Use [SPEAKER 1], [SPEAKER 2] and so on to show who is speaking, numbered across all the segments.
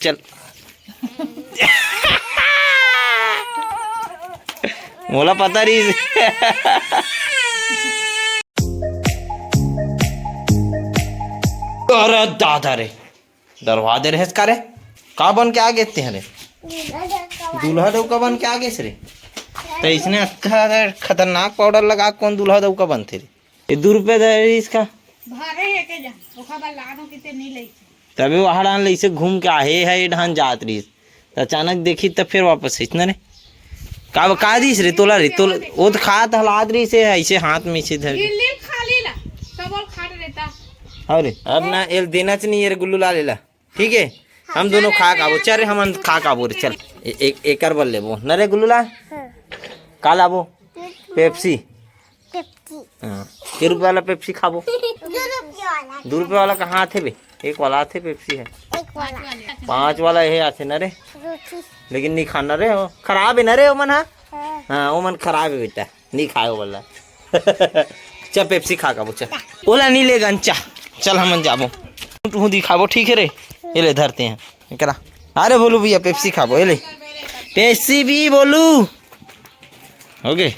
[SPEAKER 1] चल मोला पता नहीं। अरे दादा रे दरवाजे रहे का रे का बन के आगे थे रे दूल्हा देव का बन के आगे से रे तो इसने अच्छा खतरनाक पाउडर लगा कौन दूल्हा देव का बनते रे ये 2 रुपये दे इसका भारे है के जा ओखा बा लानो किते नहीं लई तभी वहां डान ले से घूम के आहे है ढान जात रही तो अचानक देखी तब फिर वापस इतना रे का दिस रे तोला रे तो वो खात हलाद रही से ऐसे हाथ में से धर खा लेला सब और खा लेता अरे अब ना एल देना चाहिए रे गुल्लू ला लेला ठीक है हम दोनों खा काबो चल हम खा काबो रे चल एक बार लेबो न रे गुल्लू ला का लाबो पेप्सी हाँ 1 रुपये वाला पेप्सी खाबो 2 रुपये वाला कहाँ थे बे एक वाला थे पेप्सी है 5 वाला ये आते न रे लेकिन नहीं खाना रे हो खराब है न रे ओमन हाँ ओमन खराब है बेटा नहीं खाओ वाला चल पेप्सी खा काबो चल ओला नहीं लेगा अंचा चल हम जाबो तू दिखाबो ठीक है रे ये ले धरते हैं करा अरे बोलू भैया पेप्सी खाबो ये ले पेप्सी भी बोलू हो गए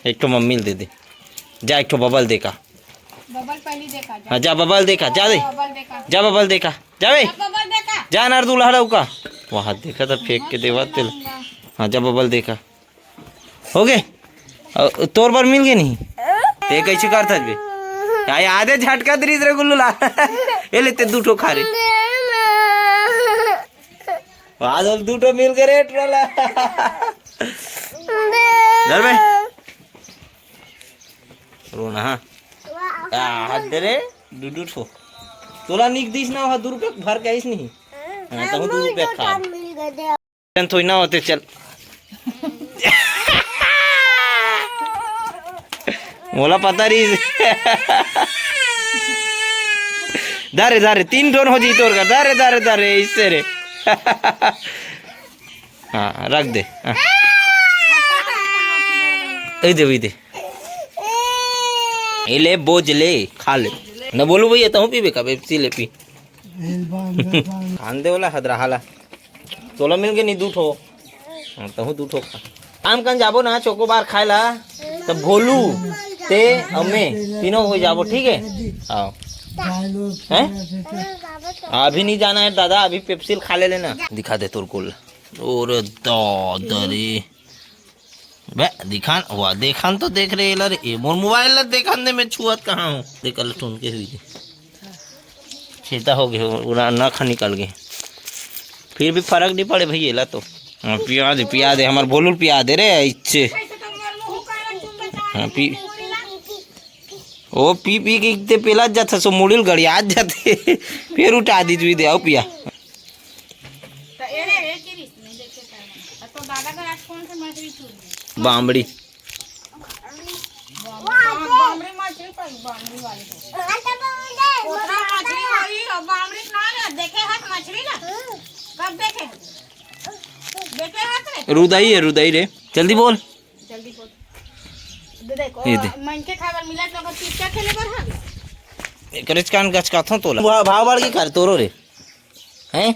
[SPEAKER 1] एक तो मम्मी दे दे जा एक तो बबल देखा बबल पहले देखा जा हाँ जा बबल देखा जा दे जा बबल देखा जा बे जा नार दूल्हा का वहाँ देखा था फेंक के देवा तेल हाँ जा बबल देखा हो गए तोर पर मिल गए नहीं ते कैसे करता बे आधे झटका दरीज रे गुल्लू ला ये लेते 2 ठो खा रे आधल 2 ठो मिल गए रे ट्रोला डर में रोना हाँ हाथ दे रे 2 ठो तोला निक दिस ना 2 रुपये भर के आइस नहीं हाँ तो 2 रुपये खा थोड़ी ना होते चल मोला पता नहीं दारे दारे 3 टोन हो जी तोर का दारे दारे दारे इससे रे हाँ रख दे दे ले बोझ ले खा ले न बोलू भैया तू पी बेका पेप्सी ले पी खान दे वाला हदरा हाला तोला मिल गए नहीं 2 ठो तू 2 ठो खा काम कन जाबो ना चोकोबार खाए ला तो भोलू ते अम्मे तीनों हो जाबो ठीक है आओ हैं अभी नहीं जाना है दादा अभी पेप्सी खा ले लेना दिखा दे तोर को और दादा रे बे दिखान वाह देखान तो देख रहे लर ए मोर मोबाइल ला देखान दे मैं छुआत कहाँ हूँ देख ल टून के हुई छेता हो गए ना खा निकल गए फिर भी फर्क नहीं पड़े भैया ला तो पिया दे हमारे भोलू पिया दे रे इच्छे हाँ पी ओ पी पी के इतने पेला जाता सो मुड़िल गड़ी आज जाते फिर उठा दी दे आओ पिया बामड़ी रुदाई है रुदाई रे जल्दी बोल ये दे मन के खावर मिला तो पिज्जा खेले पर हां करच कान गच का तोला भाव बढ़ के कर तोरो रे हैं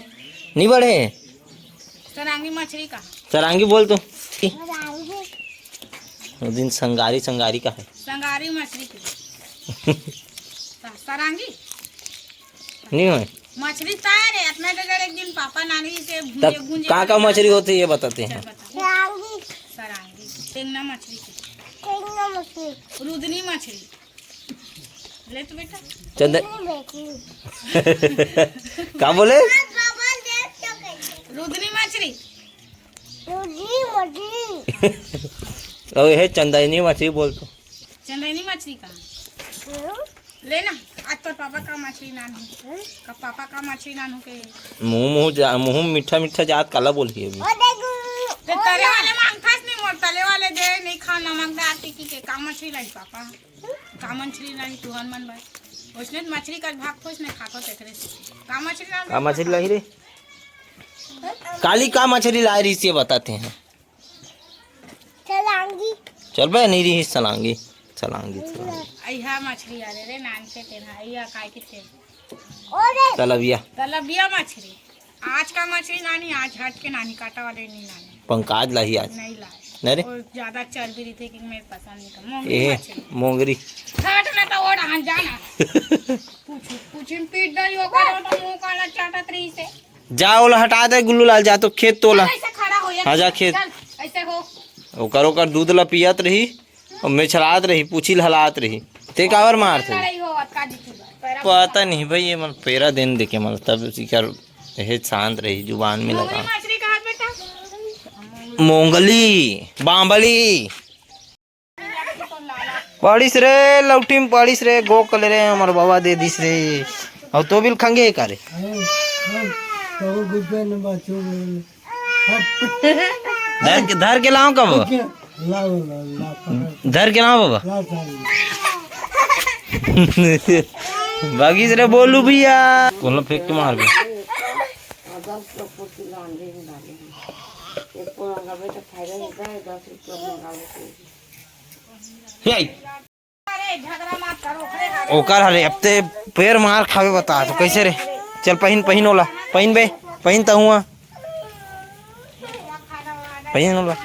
[SPEAKER 1] नहीं बढ़े सरांगी मछली का सरांगी बोल तो वो दिन संगारी संगारी का है संगारी मछली की सरांगी नहीं है मछली तारे अपना डर एक दिन पापा नानी से भूंजे का मछली होती है ये बताते हैं सरांगी सरांगी टेंगना मछली रुदनी मछली ले तो बेटा चंद क्या बोले रुदनी मछली है चंदनी मछली बोल तो चंदनी मछली का लेना आज तो पापा का मछली नान हो का पापा का मछली नान हो के मुंह मीठा मीठा जात काला बोली अभी ते तले वाले मांगतास नहीं मोर तले वाले दे नहीं खाना मांगता आती की का मछली लाई पापा का मछली लाई तू हनुमान भाई उसने मछली का भाग खोज नहीं खाको तेरे का मछली लाई रे काली का मछली ला रही से बताते हैं चलांगी चल बे नहीं रही चलांगी चलांगी अइहा मछली आ रे नान से तेना अइहा काय के थे तलबिया तलबिया मछली
[SPEAKER 2] आज का मछली नानी, आज हट के नानी, काटा वाले नहीं लाने,
[SPEAKER 1] पंकज लाही आज
[SPEAKER 2] नहीं लाए।
[SPEAKER 1] अरे
[SPEAKER 2] और ज्यादा चल भी रही थी कि मेरे पसंद नहीं था। मोंगरी
[SPEAKER 1] ए
[SPEAKER 2] मछली
[SPEAKER 1] मोंगरी
[SPEAKER 2] हट ना तो और हां जाना पूछिन पीट दई वो करो तो मुंह काला चाटत रही से।
[SPEAKER 1] जा ओला हटा दे गुल्लू लाल, जा तो खेत तोला।
[SPEAKER 2] ऐसे खड़ा हो
[SPEAKER 1] हाँ जा खेत,
[SPEAKER 2] चल ऐसे हो।
[SPEAKER 1] ओकर दूध ला पियत रही और मेछरात रही, पूछी हलात रही। ते कावर मार थे
[SPEAKER 2] लड़ाई हो अतका जी की पैरा
[SPEAKER 1] पता नहीं भाई, ये मन पेरा दिन देखे मन तब सिकर हे शांत रही, जुबान में
[SPEAKER 2] मोंगरी
[SPEAKER 1] लगा।
[SPEAKER 2] मछली कहाँ बेटा?
[SPEAKER 1] मोंगली बांबली पड़िस रे, लौटी में पड़िस रे, गो कले रे हमार बाबा दे दिस रे। और तो बिल खंगे करे धर के लाओ कब धर के लाओ बाबा बागी रे बोलू भैया बोलो फेंक के मार दे।
[SPEAKER 2] अरे झगड़ा मत करो।
[SPEAKER 1] ओकर हरे हफ्ते पैर मार खावे बता तो कैसे रे। चल पहिन ओला, पहिन बे, पहिन तो हुआ पहिन ओला।